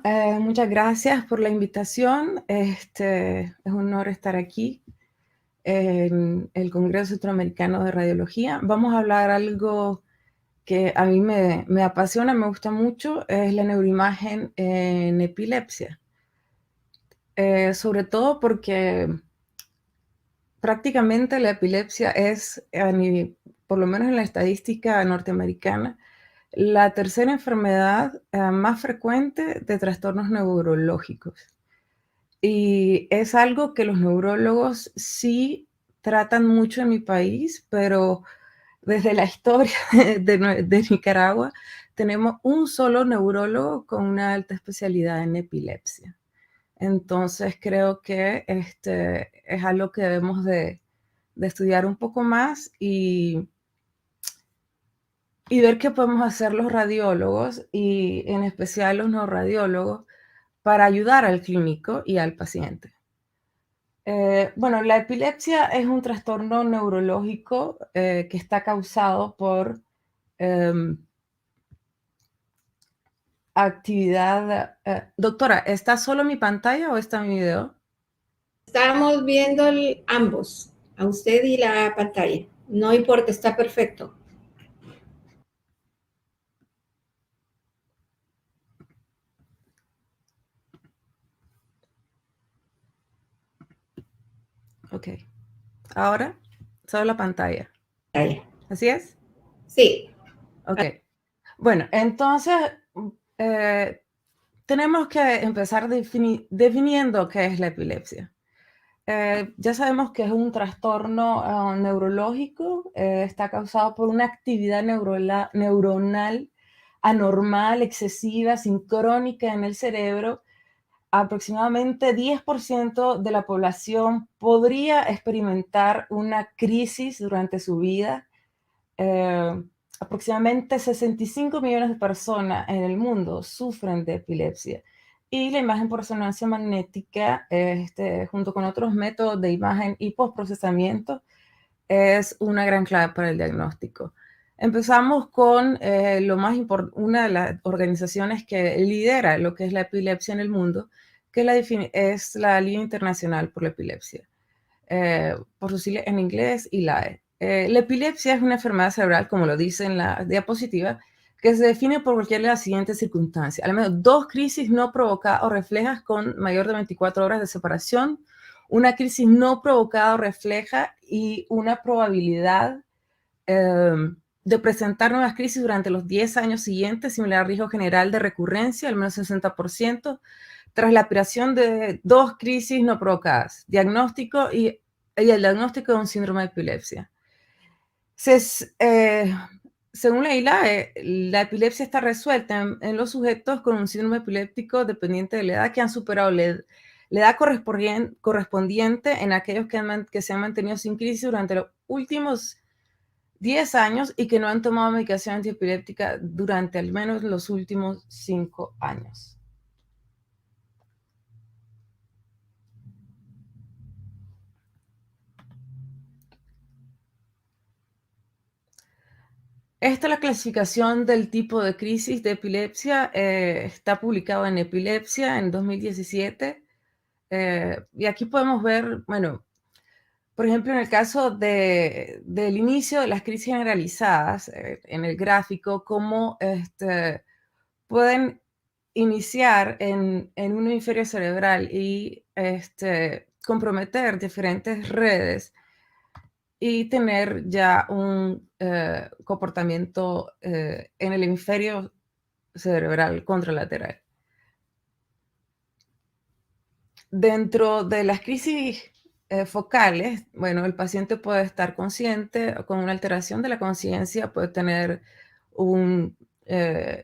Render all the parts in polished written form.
Muchas gracias por la invitación. Es un honor estar aquí en el Congreso Centroamericano de Radiología. Vamos a hablar algo que a mí me apasiona, me gusta mucho, es la neuroimagen en epilepsia. Sobre todo porque prácticamente la epilepsia es, por lo menos en la estadística norteamericana, la tercera enfermedad más frecuente de trastornos neurológicos. Y es algo que los neurólogos sí tratan mucho en mi país, pero desde la historia de Nicaragua tenemos un solo neurólogo con una alta especialidad en epilepsia. Entonces creo que es algo que debemos de estudiar un poco más y ver qué podemos hacer los radiólogos y en especial los neuroradiólogos para ayudar al clínico y al paciente. Bueno, la epilepsia es un trastorno neurológico que está causado por actividad. Doctora, ¿está solo mi pantalla o está mi video? Estamos viendo ambos, a usted y la pantalla. No importa, está perfecto. Ok. Ahora, solo la pantalla. ¿Así es? Sí. Ok. Bueno, entonces tenemos que empezar definiendo qué es la epilepsia. Ya sabemos que es un trastorno neurológico, está causado por una actividad neuronal anormal, excesiva, sincrónica en el cerebro. Aproximadamente 10% de la población podría experimentar una crisis durante su vida. Aproximadamente 65 millones de personas en el mundo sufren de epilepsia. Y la imagen por resonancia magnética, junto con otros métodos de imagen y postprocesamiento, es una gran clave para el diagnóstico. Empezamos con una de las organizaciones que lidera lo que es la epilepsia en el mundo, que es la Liga Internacional por la Epilepsia, por sus siglas en inglés, ILAE. La epilepsia es una enfermedad cerebral, como lo dice en la diapositiva, que se define por cualquiera de las siguientes circunstancias: al menos 2 crisis no provocadas o reflejas con mayor de 24 horas de separación, una crisis no provocada o refleja y una probabilidad de presentar nuevas crisis durante los 10 años siguientes, similar al riesgo general de recurrencia, al menos 60%, tras la aparición de 2 crisis no provocadas, diagnóstico y el diagnóstico de un síndrome de epilepsia. Según la ILAE, la epilepsia está resuelta en los sujetos con un síndrome epiléptico dependiente de la edad que han superado la edad correspondiente en aquellos que se han mantenido sin crisis durante los últimos 10 años y que no han tomado medicación antiepiléptica durante al menos los últimos 5 años. Esta es la clasificación del tipo de crisis de epilepsia. Está publicado en Epilepsia en 2017. Y aquí podemos ver, bueno, por ejemplo, en el caso del inicio de las crisis generalizadas, en el gráfico, cómo pueden iniciar en un hemisferio cerebral y comprometer diferentes redes y tener ya un comportamiento en el hemisferio cerebral contralateral. Dentro de las crisis focales, bueno, el paciente puede estar consciente con una alteración de la conciencia, puede tener un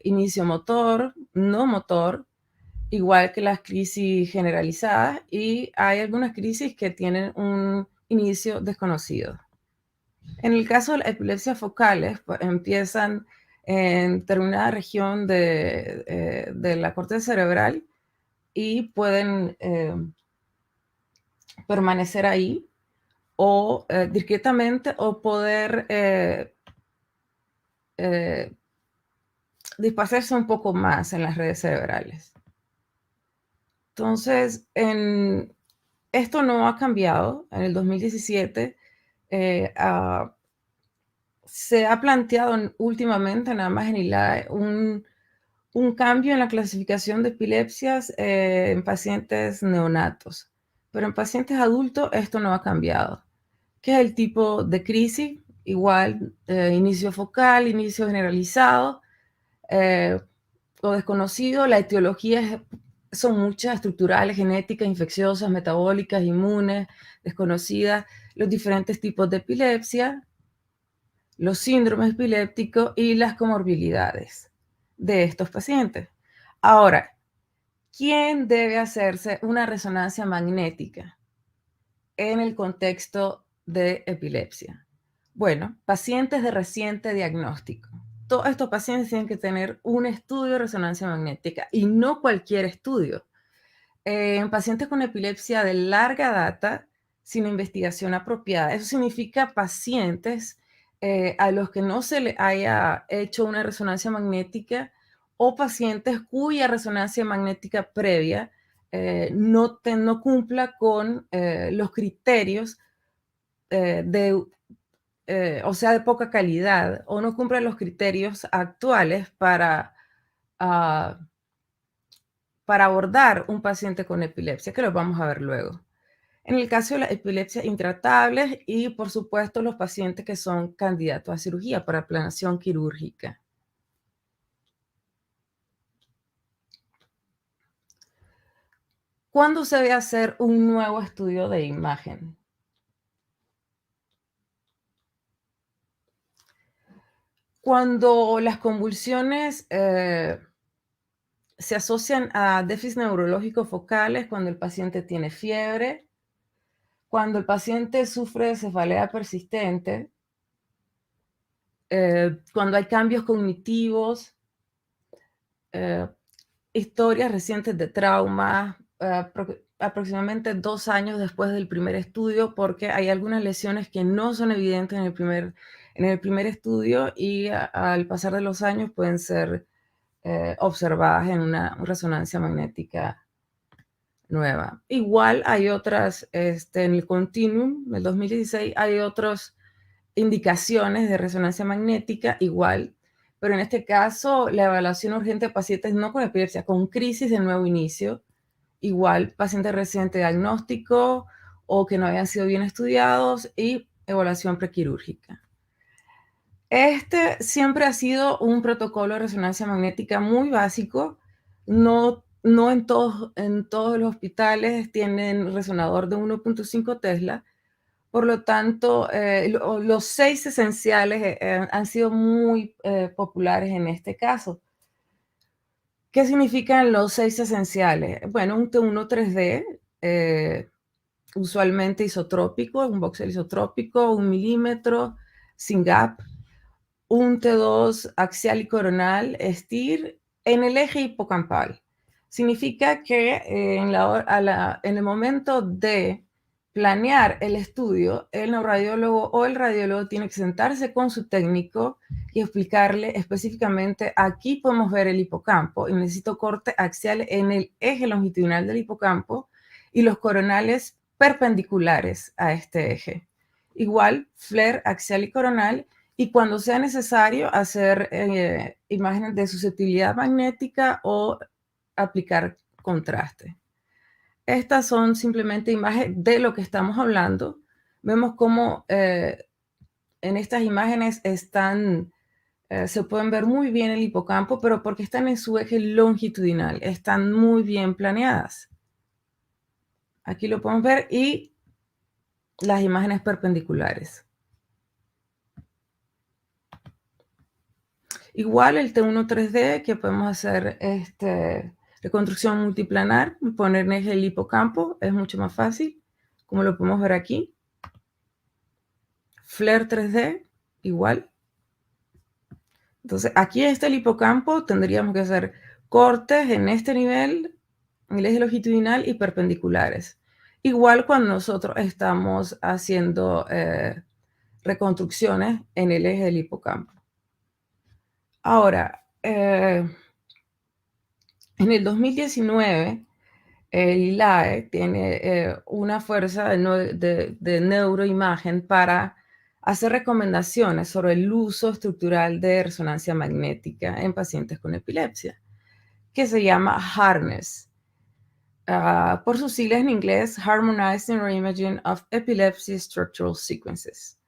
inicio motor, no motor, igual que las crisis generalizadas, y hay algunas crisis que tienen un inicio desconocido. En el caso de las epilepsias focales, pues, empiezan en determinada región de la corteza cerebral y pueden permanecer ahí o discretamente o poder dispersarse un poco más en las redes cerebrales. Entonces, esto no ha cambiado. En el 2017 se ha planteado últimamente, nada más en ILAE, un cambio en la clasificación de epilepsias en pacientes neonatos. Pero en pacientes adultos esto no ha cambiado. ¿Qué es el tipo de crisis? Igual, inicio focal, inicio generalizado o desconocido. La etiología son muchas, estructurales, genéticas, infecciosas, metabólicas, inmunes, desconocidas, los diferentes tipos de epilepsia, los síndromes epilépticos y las comorbilidades de estos pacientes. Ahora, ¿quién debe hacerse una resonancia magnética en el contexto de epilepsia? Bueno, pacientes de reciente diagnóstico. Todos estos pacientes tienen que tener un estudio de resonancia magnética y no cualquier estudio. En pacientes con epilepsia de larga data, sin investigación apropiada, eso significa pacientes a los que no se le haya hecho una resonancia magnética o pacientes cuya resonancia magnética previa no cumpla con los criterios o sea, de poca calidad, o no cumple los criterios actuales ah, para abordar un paciente con epilepsia, que los vamos a ver luego. En el caso de las epilepsias intratables y, por supuesto, los pacientes que son candidatos a cirugía para planeación quirúrgica. ¿Cuándo se debe hacer un nuevo estudio de imagen? Cuando las convulsiones se asocian a déficits neurológicos focales, cuando el paciente tiene fiebre, cuando el paciente sufre de cefalea persistente, cuando hay cambios cognitivos, historias recientes de trauma, aproximadamente 2 años después del primer estudio, porque hay algunas lesiones que no son evidentes en el primer estudio y al pasar de los años pueden ser observadas en una resonancia magnética nueva. Igual hay otras, en el Continuum del 2016 hay otras indicaciones de resonancia magnética igual, pero en este caso la evaluación urgente de pacientes no con epilepsia, con crisis de nuevo inicio, igual pacientes reciente diagnóstico o que no habían sido bien estudiados y evaluación prequirúrgica. Este siempre ha sido un protocolo de resonancia magnética muy básico. No en todos los hospitales tienen resonador de 1.5 Tesla. Por lo tanto, los 6 esenciales han sido muy populares en este caso. ¿Qué significan los 6 esenciales? Bueno, un T1 3D, usualmente isotrópico, un voxel isotrópico, 1 milímetro, sin gap, un T2 axial y coronal, STIR, en el eje hipocampal. Significa que en el momento de planear el estudio, el neuroradiólogo o el radiólogo tiene que sentarse con su técnico y explicarle específicamente, aquí podemos ver el hipocampo y necesito corte axial en el eje longitudinal del hipocampo y los coronales perpendiculares a este eje. Igual, FLAIR axial y coronal, y cuando sea necesario hacer imágenes de susceptibilidad magnética o aplicar contraste. Estas son simplemente imágenes de lo que estamos hablando. Vemos cómo en estas imágenes se pueden ver muy bien el hipocampo, pero porque están en su eje longitudinal, están muy bien planeadas. Aquí lo podemos ver y las imágenes perpendiculares. Igual el T1 3D, que podemos hacer reconstrucción multiplanar, poner en eje el hipocampo, es mucho más fácil, como lo podemos ver aquí. FLAIR 3D, igual. Entonces, aquí está el hipocampo, tendríamos que hacer cortes en este nivel, en el eje longitudinal y perpendiculares. Igual cuando nosotros estamos haciendo reconstrucciones en el eje del hipocampo. Ahora, en el 2019 El ILAE tiene una fuerza de neuroimagen para hacer recomendaciones sobre el uso estructural de resonancia magnética en pacientes con epilepsia, que se llama HARNESS. Por sus siglas en inglés, Harmonized Neuroimaging of Epilepsy Structural Sequences,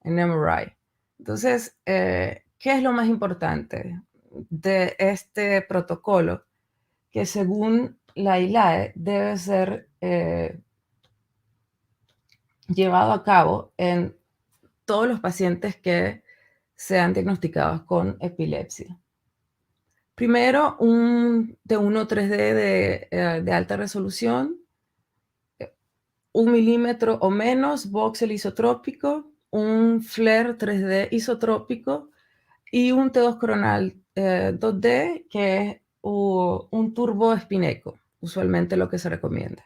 en MRI. Entonces, ¿qué es lo más importante de este protocolo? Que según la ILAE debe ser llevado a cabo en todos los pacientes que sean diagnosticados con epilepsia. Primero, un T1 3D de alta resolución, 1 milímetro o menos, voxel isotrópico, un FLAIR 3D isotrópico y un T2 coronal 2D, que es un turbo espineco, usualmente lo que se recomienda.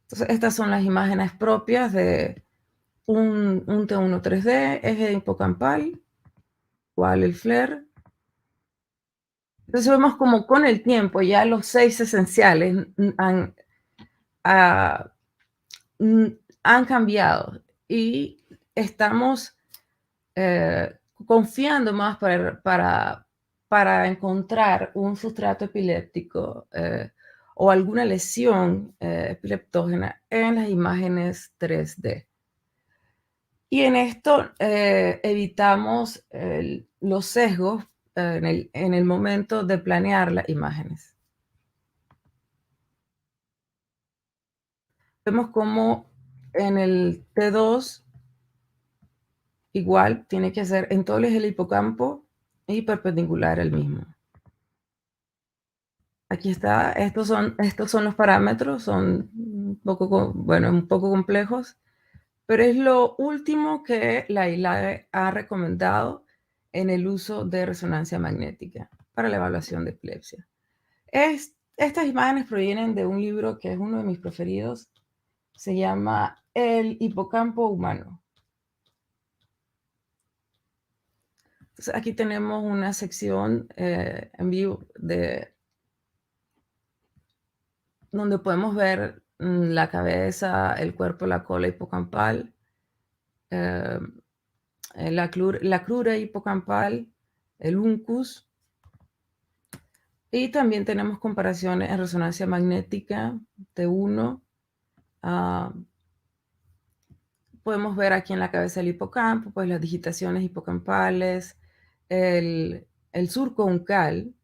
Entonces, estas son las imágenes propias de un T1 3D, eje hipocampal, igual el FLAIR. Entonces vemos como con el tiempo ya los 6 esenciales ah, han cambiado y estamos confiando más para encontrar un sustrato epiléptico o alguna lesión epileptógena en las imágenes 3D. Y en esto evitamos los sesgos en el momento de planear las imágenes. Vemos como en el T2 igual tiene que ser en todo el eje del hipocampo y perpendicular al mismo. Aquí está, estos son los parámetros, son un poco complejos, pero es lo último que la ILAE ha recomendado en el uso de resonancia magnética para la evaluación de epilepsia. Estas imágenes provienen de un libro que es uno de mis preferidos, se llama El hipocampo humano. Entonces, aquí tenemos una sección en vivo donde podemos ver la cabeza, el cuerpo, la cola hipocampal, la crura hipocampal, el uncus. Y también tenemos comparaciones en resonancia magnética T1. Podemos ver aquí en la cabeza del hipocampo, pues las digitaciones hipocampales, el surco uncal.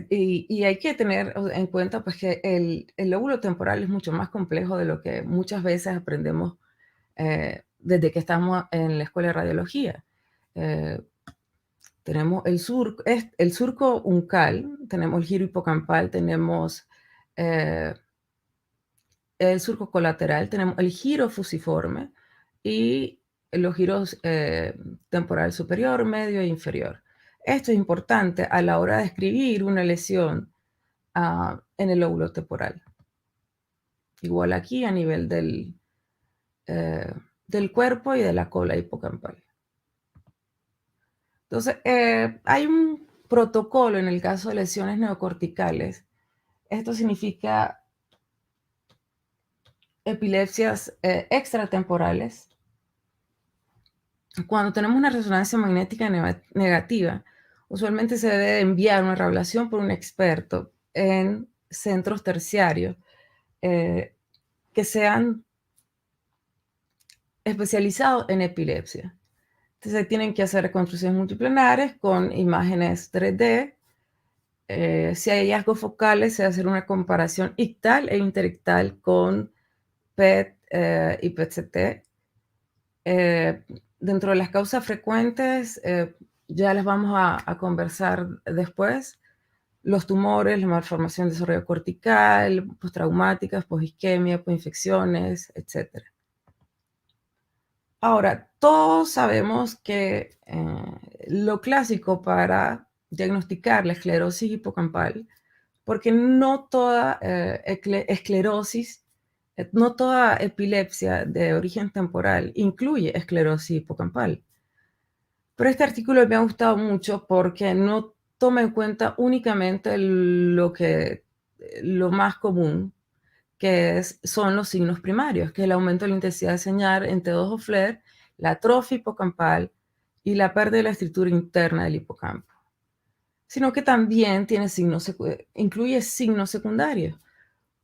Y hay que tener en cuenta pues, que el lóbulo temporal es mucho más complejo de lo que muchas veces aprendemos desde que estamos en la escuela de radiología. Tenemos el surco uncal, tenemos el giro hipocampal, tenemos el surco colateral, tenemos el giro fusiforme y los giros temporal superior, medio e inferior. Esto es importante a la hora de describir una lesión en el lóbulo temporal. Igual aquí a nivel del cuerpo y de la cola hipocampal. Entonces, hay un protocolo en el caso de lesiones neocorticales. Esto significa epilepsias extratemporales. Cuando tenemos una resonancia magnética negativa, usualmente se debe enviar una revelación por un experto en centros terciarios que sean especializados en epilepsia. Entonces tienen que hacer reconstrucciones multiplanares con imágenes 3D. Si hay hallazgos focales, se hace una comparación ictal e interictal con PET y PET-CT. Dentro de las causas frecuentes, ya las vamos a conversar después, los tumores, la malformación de desarrollo cortical, postraumáticas, posisquemia, posinfecciones, etc. Ahora, todos sabemos que lo clásico para diagnosticar la esclerosis hipocampal, porque no toda esclerosis, no toda epilepsia de origen temporal incluye esclerosis hipocampal. Pero este artículo me ha gustado mucho porque no toma en cuenta únicamente lo más común, son los signos primarios, que es el aumento de la intensidad de señal en T2 o FLAIR, la atrofia hipocampal y la pérdida de la estructura interna del hipocampo, sino que también incluye signos secundarios.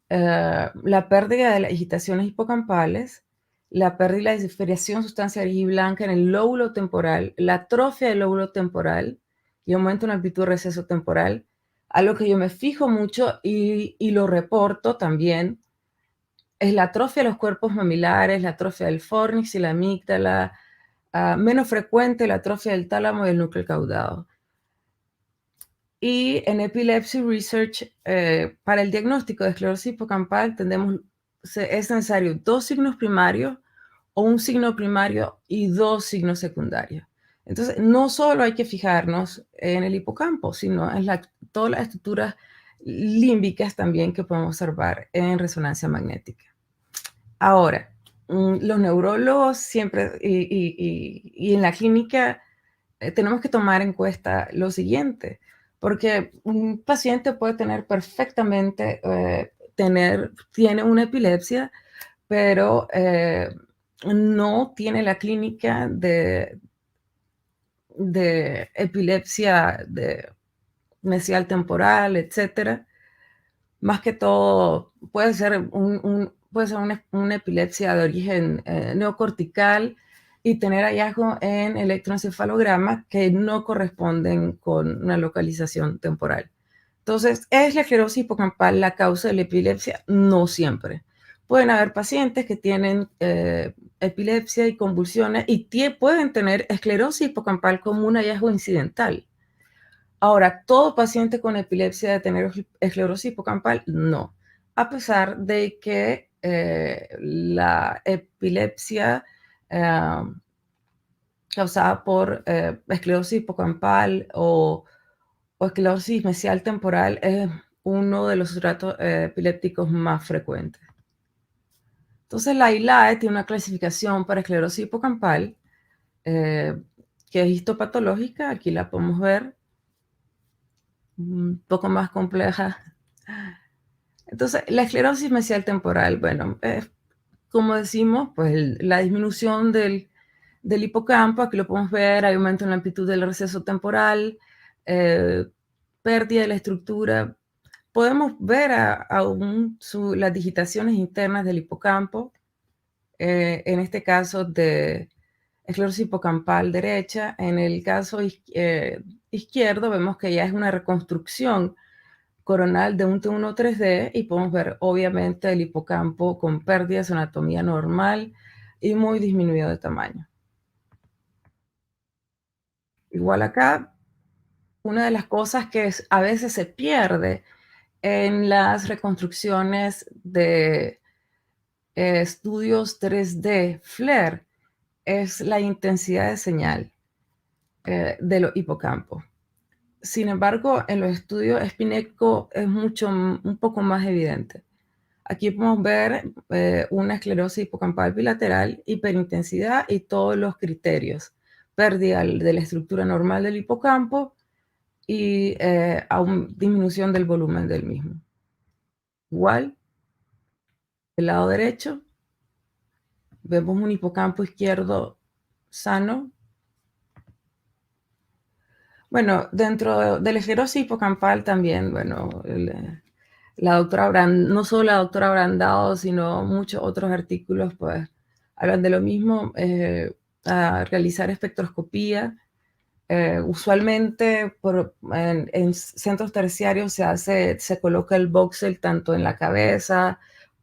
La pérdida de las agitaciones hipocampales, la pérdida y la disferiación de sustancia gris y blanca en el lóbulo temporal, la atrofia del lóbulo temporal y aumento en la amplitud de receso temporal, algo que yo me fijo mucho y lo reporto también, es la atrofia de los cuerpos mamilares, la atrofia del fornix y la amígdala, menos frecuente la atrofia del tálamo y el núcleo caudado. Y en Epilepsy Research, para el diagnóstico de esclerosis hipocampal, es necesario 2 signos primarios o un signo primario y 2 signos secundarios. Entonces, no solo hay que fijarnos en el hipocampo, sino en todas las estructuras límbicas también que podemos observar en resonancia magnética. Ahora, los neurólogos siempre, y en la clínica, tenemos que tomar en cuenta lo siguiente, porque un paciente puede tener perfectamente, tiene una epilepsia, pero no tiene la clínica de epilepsia de mesial temporal, etcétera. Más que todo, puede ser una epilepsia de origen neocortical y tener hallazgo en electroencefalograma que no corresponden con una localización temporal. Entonces, ¿es la esclerosis hipocampal la causa de la epilepsia? No siempre. Pueden haber pacientes que tienen epilepsia y convulsiones y pueden tener esclerosis hipocampal como un hallazgo incidental. Ahora, ¿todo paciente con epilepsia debe tener esclerosis hipocampal? No, a pesar de que la epilepsia eh, causada por esclerosis hipocampal o esclerosis mesial temporal es uno de los sustratos epilépticos más frecuentes. Entonces, la ILAE tiene una clasificación para esclerosis hipocampal que es histopatológica, aquí la podemos ver, un poco más compleja. Entonces, la esclerosis mesial temporal, bueno, como decimos, pues la disminución del hipocampo, aquí lo podemos ver, hay aumento en la amplitud del receso temporal, pérdida de la estructura. Podemos ver aún las digitaciones internas del hipocampo, en este caso de esclerosis hipocampal derecha. En el caso izquierdo vemos que ya es una reconstrucción coronal de un T1 3D y podemos ver obviamente el hipocampo con pérdidas de anatomía normal y muy disminuido de tamaño. Igual acá, una de las cosas que a veces se pierde en las reconstrucciones de estudios 3D FLAIR es la intensidad de señal de los hipocampos. Sin embargo, en los estudios Spinecco es un poco más evidente. Aquí podemos ver una esclerosis hipocampal bilateral, hiperintensidad y todos los criterios. Pérdida de la estructura normal del hipocampo y disminución del volumen del mismo. Igual, del lado derecho, vemos un hipocampo izquierdo sano. Bueno, dentro de la esclerosis hipocampal también, bueno, la doctora no solo la doctora Brandao, sino muchos otros artículos, pues, hablan de lo mismo, a realizar espectroscopía. Usualmente en centros terciarios se coloca el voxel tanto en la cabeza,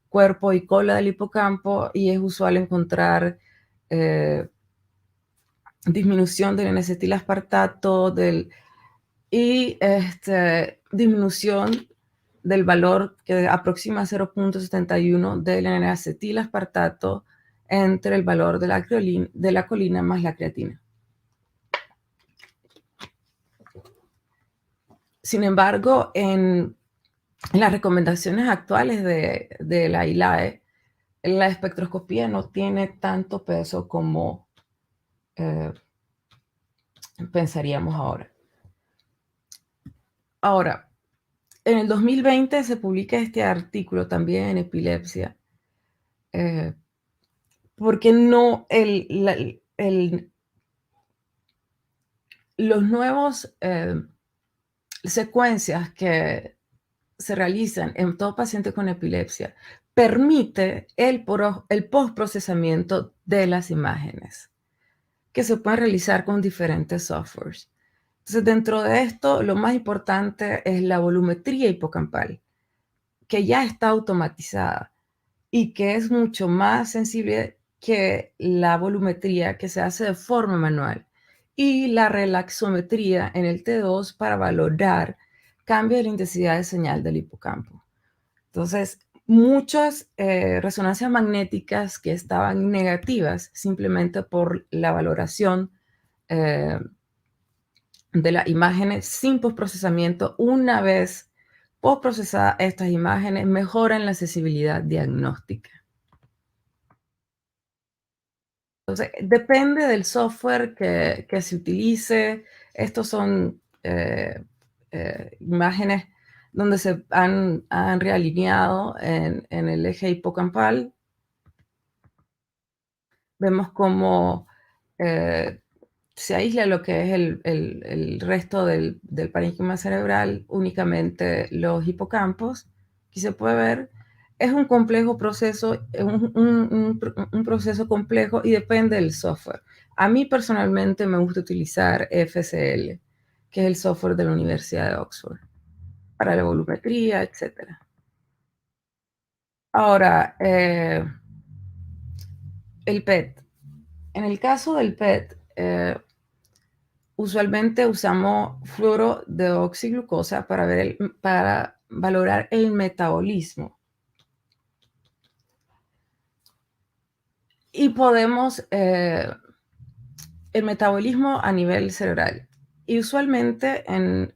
cuerpo y cola del hipocampo y es usual encontrar disminución del N-acetilaspartato y disminución del valor que aproxima 0.71 del N-acetilaspartato entre el valor de la colina más la creatina. Sin embargo, en las recomendaciones actuales de la ILAE, la espectroscopía no tiene tanto peso como pensaríamos ahora. Ahora, en el 2020 se publica este artículo también en Epilepsia, porque no los nuevos secuencias que se realizan en todo paciente con epilepsia permite el postprocesamiento de las imágenes que se pueden realizar con diferentes softwares. Entonces, dentro de esto, lo más importante es la volumetría hipocampal, que ya está automatizada y que es mucho más sensible que la volumetría que se hace de forma manual, y la relaxometría en el T2 para valorar cambios de la intensidad de señal del hipocampo. Entonces, muchas resonancias magnéticas que estaban negativas simplemente por la valoración de las imágenes sin postprocesamiento, una vez postprocesadas estas imágenes, mejoran la sensibilidad diagnóstica. Entonces, depende del software que se utilice. Estos son imágenes donde se han realineado en el eje hipocampal. Vemos cómo se aísla lo que es el resto del parénquima cerebral, únicamente los hipocampos. Aquí se puede ver, es un complejo proceso, un proceso complejo y depende del software. A mí personalmente me gusta utilizar FCL, que es el software de la Universidad de Oxford, para la volumetría, etc. Ahora, el PET. En el caso del PET, usualmente usamos fluoro de oxiglucosa para valorar el metabolismo. Y podemos, el metabolismo a nivel cerebral. Y usualmente en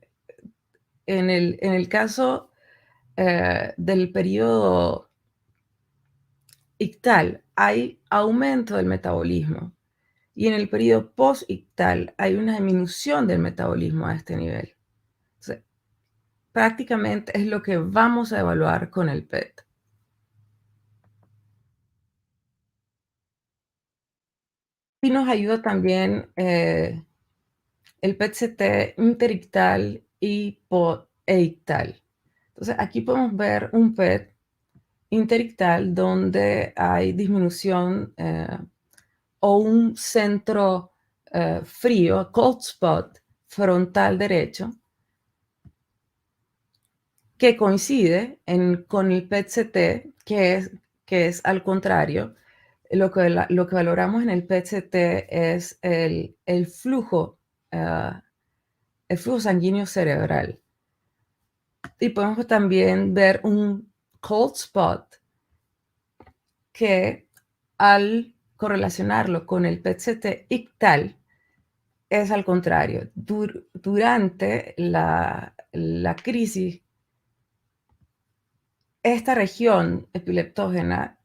el caso del periodo ictal hay aumento del metabolismo. Y en el periodo post-ictal hay una disminución del metabolismo a este nivel. Entonces, prácticamente es lo que vamos a evaluar con el PET. Y nos ayuda también el PET-CT interictal y post-ictal. Entonces, aquí podemos ver un PET interictal donde hay disminución o un centro frío, cold spot, frontal derecho, que coincide con el PET-CT, que es al contrario. Lo que valoramos en el PET-CT es el flujo sanguíneo cerebral. Y podemos también ver un cold spot que, al correlacionarlo con el PET-CT ictal, es al contrario. Durante la crisis, esta región epileptógena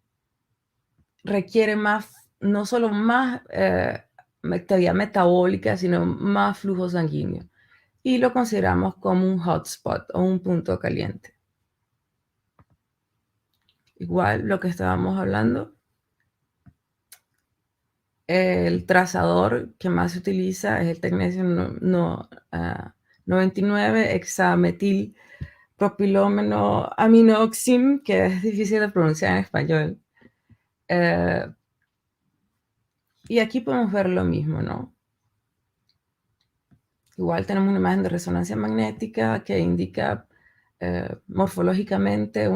requiere más, no solo más actividad metabólica, sino más flujo sanguíneo. Y lo consideramos como un hotspot o un punto caliente. Igual lo que estábamos hablando, el trazador que más se utiliza es el tecnesio 99 hexametil propilómeno aminoxim, que es difícil de pronunciar en español. Y aquí podemos ver lo mismo, ¿no? Igual tenemos una imagen de resonancia magnética que indica morfológicamente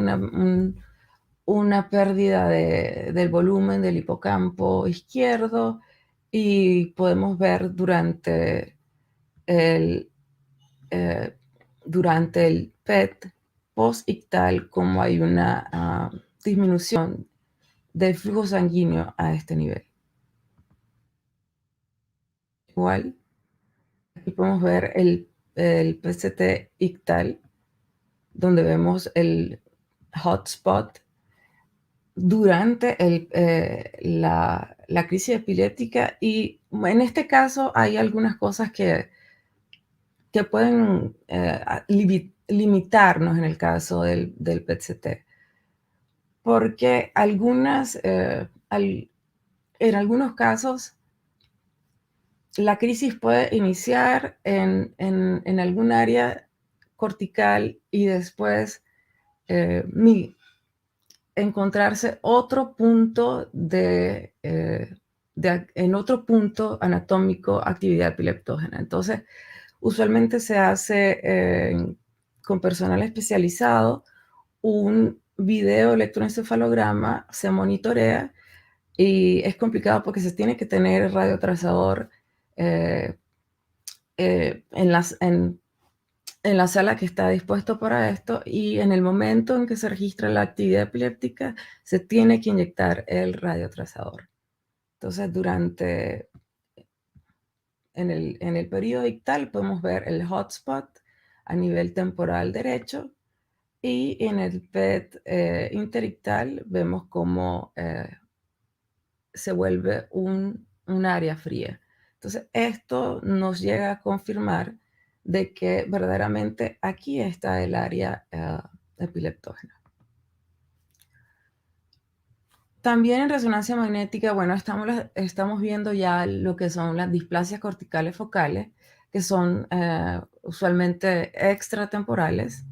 una pérdida del volumen del hipocampo izquierdo, y podemos ver durante el PET post-ictal cómo hay una disminución del flujo sanguíneo a este nivel. Igual, aquí podemos ver el PCT ictal, donde vemos el hotspot durante la crisis epiléptica y En este caso hay algunas cosas que pueden limitarnos en el caso del PET-CT, porque en algunos casos la crisis puede iniciar en algún área cortical y después eh, mi- encontrarse otro punto en otro punto anatómico actividad epileptógena. Entonces, usualmente se hace con personal especializado un video electroencefalograma, se monitorea y es complicado porque se tiene que tener el radiotrazador eh, en la sala que está dispuesto para esto, y en el momento en que se registra la actividad epiléptica se tiene que inyectar el radiotrazador. Entonces, en el periodo ictal podemos ver el hotspot a nivel temporal derecho, y en el PET interictal vemos cómo se vuelve un área fría. Entonces, esto nos llega a confirmar de que verdaderamente aquí está el área epileptógena. También en resonancia magnética, bueno, estamos viendo ya lo que son las displasias corticales focales, que son usualmente extratemporales.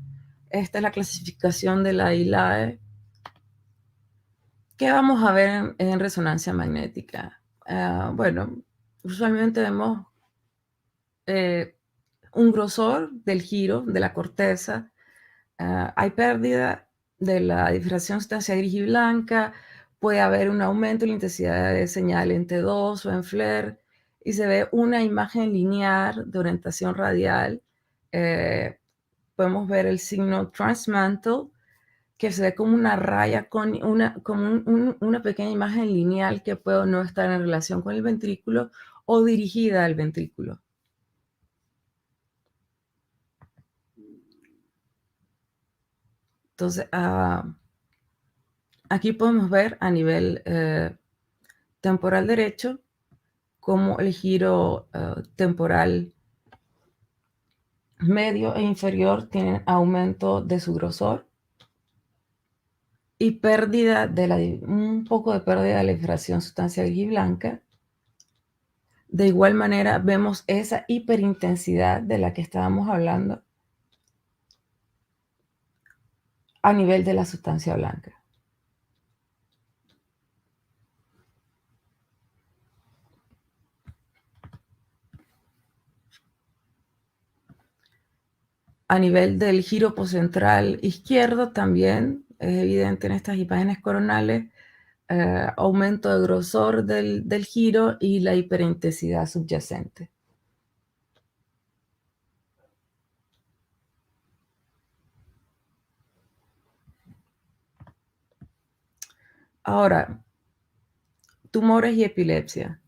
Esta es la clasificación de la ILAE. ¿Qué vamos a ver en resonancia magnética? Bueno, usualmente vemos un grosor del giro de la corteza. Hay pérdida de la diferenciación sustancia gris y blanca. Puede haber un aumento en la intensidad de señal en T2 o en FLAIR, y se ve una imagen lineal de orientación radial. Podemos ver el signo transmantle, que se ve como una raya con una pequeña imagen lineal que puede no estar en relación con el ventrículo o dirigida al ventrículo. Entonces, aquí podemos ver a nivel temporal derecho cómo el giro temporal medio e inferior tienen aumento de su grosor y un poco de pérdida de la difracción sustancia gris y blanca. De igual manera, vemos esa hiperintensidad de la que estábamos hablando a nivel de la sustancia blanca. A nivel del giro poscentral izquierdo también es evidente en estas imágenes coronales aumento de grosor del giro y la hiperintensidad subyacente. Ahora, tumores y epilepsia.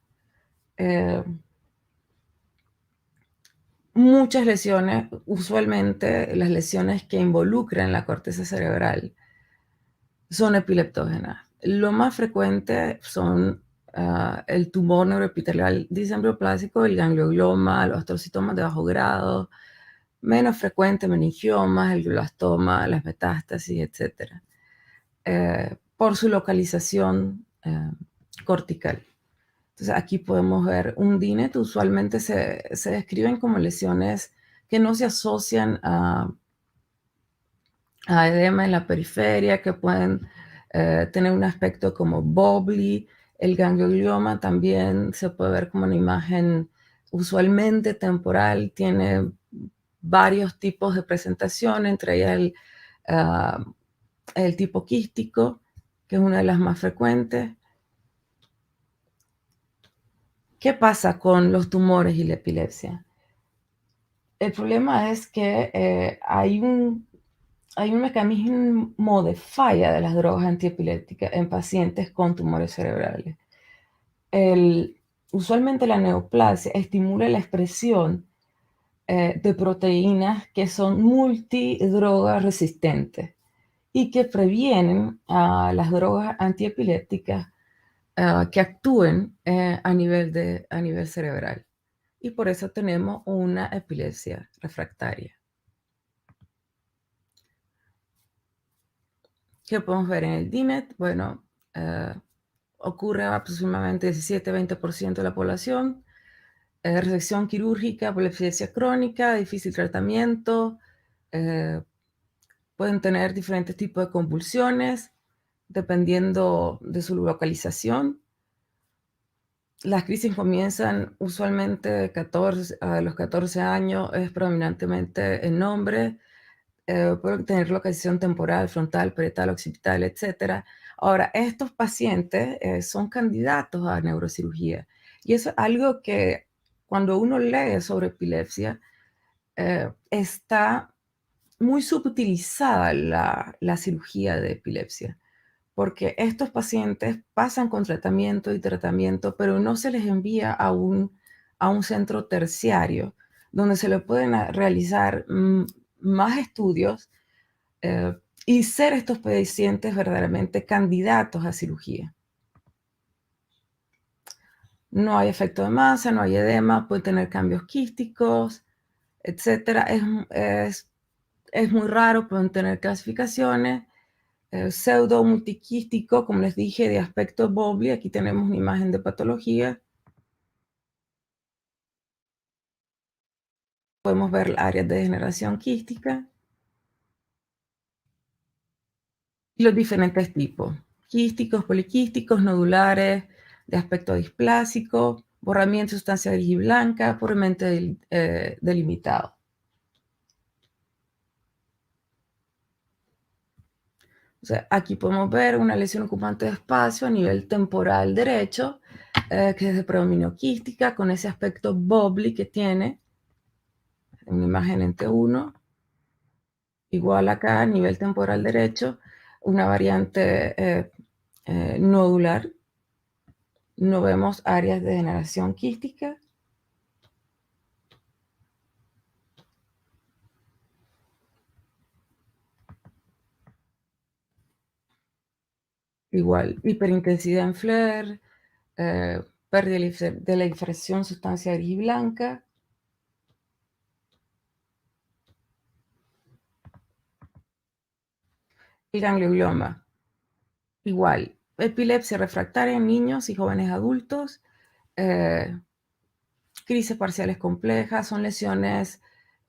Muchas lesiones, usualmente las lesiones que involucran la corteza cerebral, son epileptógenas. Lo más frecuente son el tumor neuroepitelial disembryoplásico, el gangliogloma, los astrocitomas de bajo grado, menos frecuente meningiomas, el glioblastoma, las metástasis, etc. Por su localización cortical. Entonces aquí podemos ver un DINET, usualmente se describen como lesiones que no se asocian a edema en la periferia, que pueden tener un aspecto como bubbly. El ganglioma también se puede ver como una imagen usualmente temporal, tiene varios tipos de presentación, entre ellas el tipo quístico, que es una de las más frecuentes. ¿Qué pasa con los tumores y la epilepsia? El problema es que hay un mecanismo de falla de las drogas antiepilépticas en pacientes con tumores cerebrales. Usualmente la neoplasia estimula la expresión de proteínas que son multidrogas resistentes y que previenen a las drogas antiepilépticas que actúen a nivel cerebral. Y por eso tenemos una epilepsia refractaria. ¿Qué podemos ver en el DINET? Bueno, ocurre aproximadamente 17-20% de la población. Resección quirúrgica por epilepsia crónica, difícil tratamiento. Pueden tener diferentes tipos de convulsiones dependiendo de su localización. Las crisis comienzan usualmente a los 14 años, es predominantemente en hombres. Pueden tener localización temporal, frontal, parietal, occipital, etc. Ahora, estos pacientes son candidatos a neurocirugía. Y eso es algo que cuando uno lee sobre epilepsia, está muy subutilizada la cirugía de epilepsia, porque estos pacientes pasan con tratamiento y tratamiento, pero no se les envía a un centro terciario donde se le pueden realizar más estudios eh, y ser estos pacientes verdaderamente candidatos a cirugía. No hay efecto de masa, no hay edema, pueden tener cambios quísticos, etcétera. Es muy raro, pueden tener clasificaciones. Pseudo multiquístico, como les dije, de aspecto Bobli. Aquí tenemos una imagen de patología. Podemos ver áreas de degeneración quística y los diferentes tipos: quísticos, poliquísticos, nodulares, de aspecto displásico, borramiento de sustancia gris y blanca, puramente delimitado. O sea, aquí podemos ver una lesión ocupante de espacio a nivel temporal derecho, que es de predominio quística, con ese aspecto Bobli que tiene, una imagen en T1. Igual acá a nivel temporal derecho, una variante nodular. No vemos áreas de degeneración quística. Igual, hiperintensidad en FLAIR, pérdida de la difracción sustancia gris y blanca. Y ganglioma. Igual, epilepsia refractaria en niños y jóvenes adultos, crisis parciales complejas, son lesiones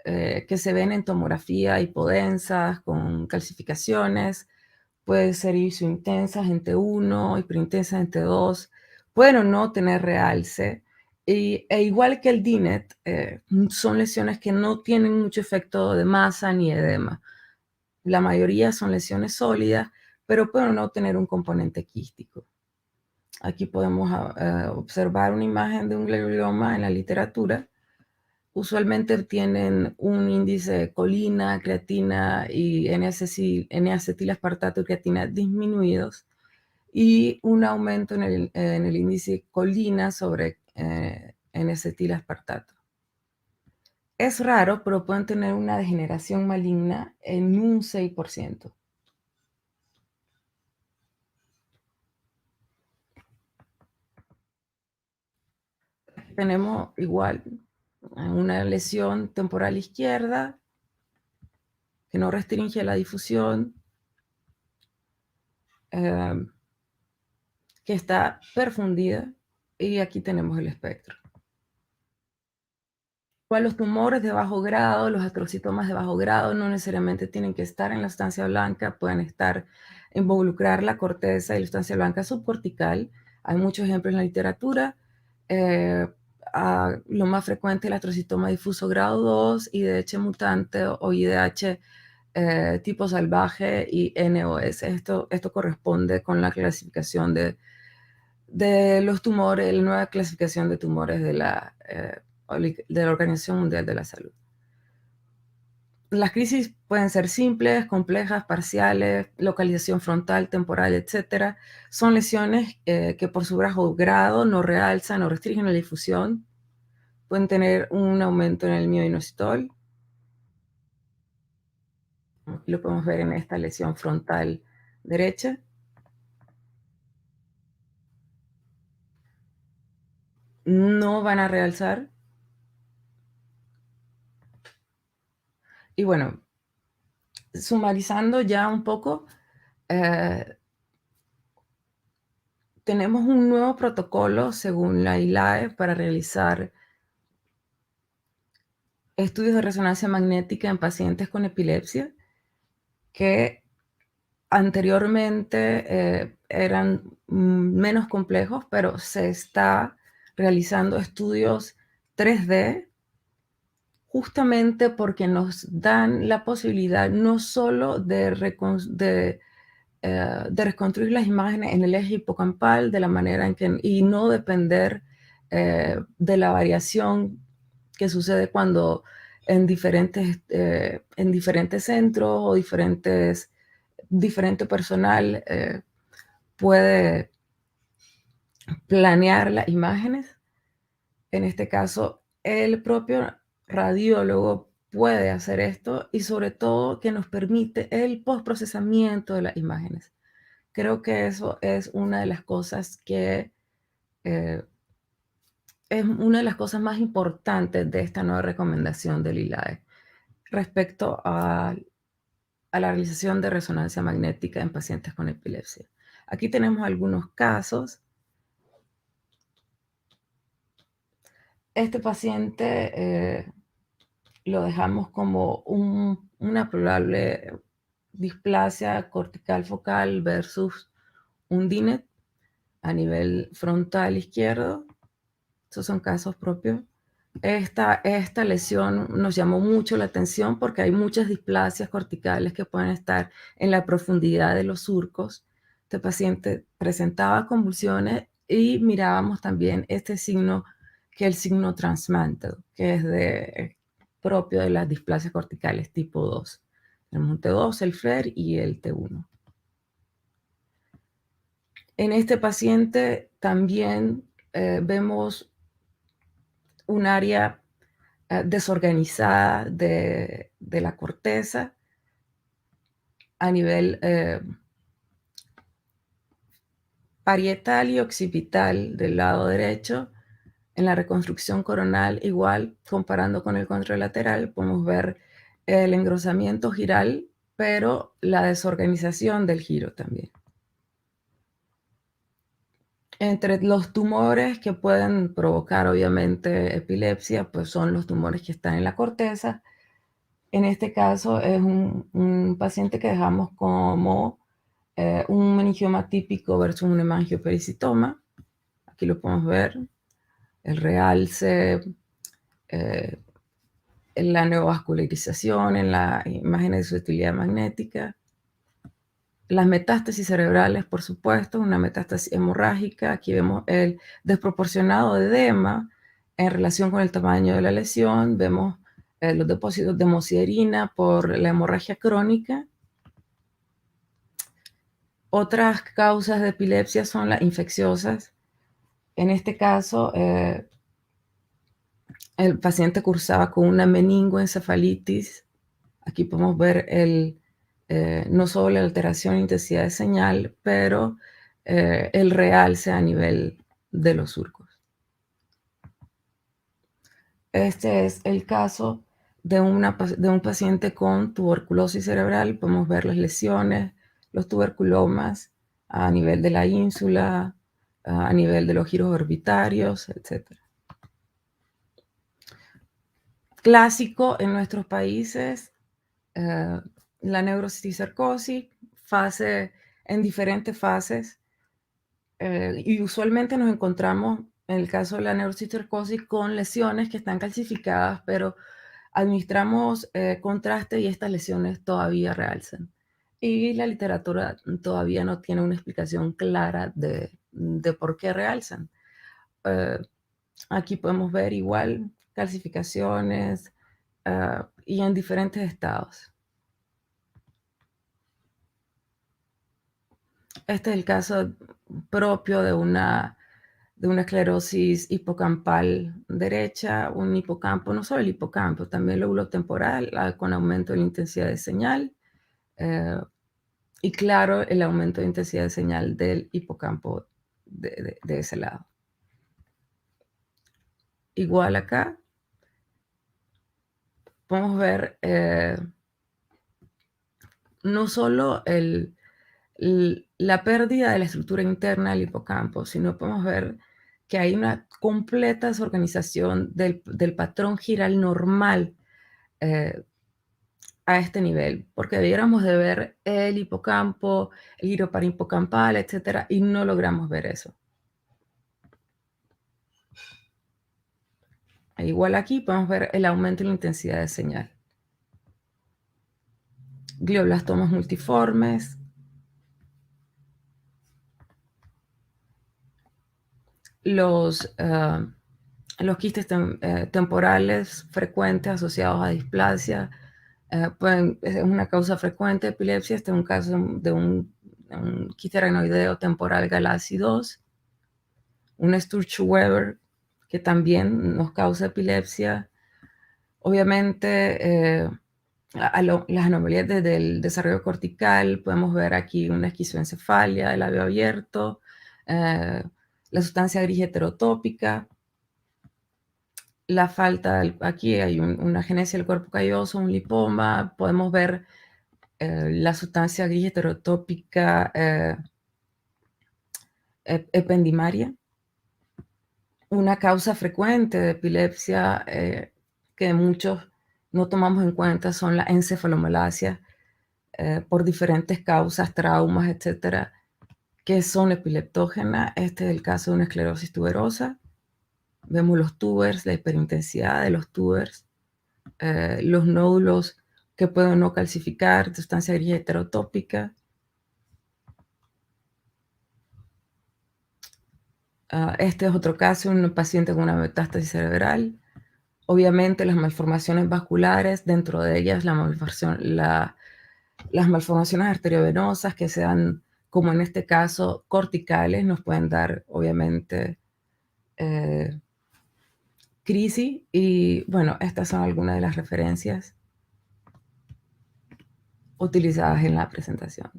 que se ven en tomografía hipodensas, con calcificaciones. Pueden ser isointensas en T1, hiperintensas en T2, pueden o no tener realce. Igual que el DINET, son lesiones que no tienen mucho efecto de masa ni edema. La mayoría son lesiones sólidas, pero pueden o no tener un componente quístico. Aquí podemos observar una imagen de un glioma en la literatura. Usualmente tienen un índice de colina, creatina y N-acetilaspartato y creatina disminuidos, y un aumento en el índice colina sobre N-acetilaspartato. Es raro, pero pueden tener una degeneración maligna en un 6%. Tenemos igual una lesión temporal izquierda que no restringe la difusión, que está perfundida, y aquí tenemos el espectro. Igual los tumores de bajo grado, los astrocitomas de bajo grado, no necesariamente tienen que estar en la sustancia blanca, pueden involucrar la corteza y la sustancia blanca subcortical. Hay muchos ejemplos en la literatura. Lo más frecuente es el astrocitoma difuso grado 2, IDH mutante o IDH tipo salvaje y NOS. Esto corresponde con la clasificación de los tumores, la nueva clasificación de tumores de la Organización Mundial de la Salud. Las crisis pueden ser simples, complejas, parciales, localización frontal, temporal, etc. Son lesiones que por su bajo grado no realzan o restringen la difusión. Pueden tener un aumento en el mioinositol. Aquí lo podemos ver en esta lesión frontal derecha. no van a realzar. Y bueno, sumarizando ya un poco, tenemos un nuevo protocolo según la ILAE para realizar estudios de resonancia magnética en pacientes con epilepsia, que anteriormente eran menos complejos, pero se está realizando estudios 3D justamente porque nos dan la posibilidad no solo de reconstruir las imágenes en el eje hipocampal de la manera en que, y no depender de la variación que sucede cuando en diferentes centros o diferente personal puede planear las imágenes. En este caso, el propio radiólogo puede hacer esto y sobre todo que nos permite el postprocesamiento de las imágenes. Creo que eso es una de las cosas que es una de las cosas más importantes de esta nueva recomendación del ILAE respecto a la realización de resonancia magnética en pacientes con epilepsia. Aquí tenemos algunos casos. Este paciente lo dejamos como una probable displasia cortical focal versus un DINET a nivel frontal izquierdo. Esos son casos propios. Esta lesión nos llamó mucho la atención porque hay muchas displasias corticales que pueden estar en la profundidad de los surcos. Este paciente presentaba convulsiones y mirábamos también este signo, que es el signo transmantle, que es propio de las displasias corticales tipo 2. Tenemos un T2, el FLAIR y el T1. En este paciente también vemos un área desorganizada de la corteza a nivel parietal y occipital del lado derecho. En la reconstrucción coronal, igual, comparando con el contralateral, podemos ver el engrosamiento giral, pero la desorganización del giro también. Entre los tumores que pueden provocar, obviamente, epilepsia, pues son los tumores que están en la corteza. En este caso es un paciente que dejamos como un meningioma típico versus un hemangiopericitoma. Aquí lo podemos ver, el realce, eh, la neovascularización en la imagen de su utilidad magnética. Las metástasis cerebrales, por supuesto, una metástasis hemorrágica. Aquí vemos el desproporcionado edema en relación con el tamaño de la lesión. Vemos los depósitos de hemosiderina por la hemorragia crónica. Otras causas de epilepsia son las infecciosas. En este caso, el paciente cursaba con una meningoencefalitis. Aquí podemos ver no solo la alteración de intensidad de señal, pero el realce a nivel de los surcos. Este es el caso de un paciente con tuberculosis cerebral. Podemos ver las lesiones, los tuberculomas a nivel de la ínsula, a nivel de los giros orbitarios, etc. Clásico en nuestros países, la neurocisticercosis, en diferentes fases, y usualmente nos encontramos, en el caso de la neurocisticercosis, con lesiones que están calcificadas, pero administramos contraste y estas lesiones todavía realzan. Y la literatura todavía no tiene una explicación clara de por qué realzan. Aquí podemos ver igual calcificaciones y en diferentes estados. Este es el caso propio de una esclerosis hipocampal derecha, un hipocampo, no solo el hipocampo, también el lóbulo temporal con aumento de la intensidad de señal y claro, el aumento de intensidad de señal del hipocampo de ese lado. igual acá, podemos ver no solo la pérdida de la estructura interna del hipocampo, sino podemos ver que hay una completa desorganización del patrón giral normal eh, a este nivel, porque debiéramos de ver el hipocampo, el giro parahipocampal, etcétera, y no logramos ver eso. Igual aquí podemos ver el aumento en la intensidad de señal. Glioblastomas multiformes. Los quistes temporales frecuentes asociados a displasia es una causa frecuente de epilepsia. Este es un caso de un quiste aracnoideo temporal Galassi 2, un Sturge-Weber que también nos causa epilepsia. Obviamente, las anomalías del desarrollo cortical, podemos ver aquí una esquizoencefalia, el labio abierto, la sustancia gris heterotópica, la falta, aquí hay una agenesia del cuerpo calloso, un lipoma, podemos ver la sustancia gris heterotópica ependimaria, una causa frecuente de epilepsia que muchos no tomamos en cuenta son las encefalomalasias por diferentes causas, traumas, etcétera, que son epileptógenas. Este es el caso de una esclerosis tuberosa. Vemos los tubers, la hiperintensidad de los tubers, los nódulos que pueden no calcificar, sustancia gris heterotópica. Este es otro caso, un paciente con una metástasis cerebral. Obviamente las malformaciones vasculares, dentro de ellas las malformaciones arteriovenosas que sean, como en este caso, corticales, nos pueden dar obviamente crisis. Y bueno, estas son algunas de las referencias utilizadas en la presentación.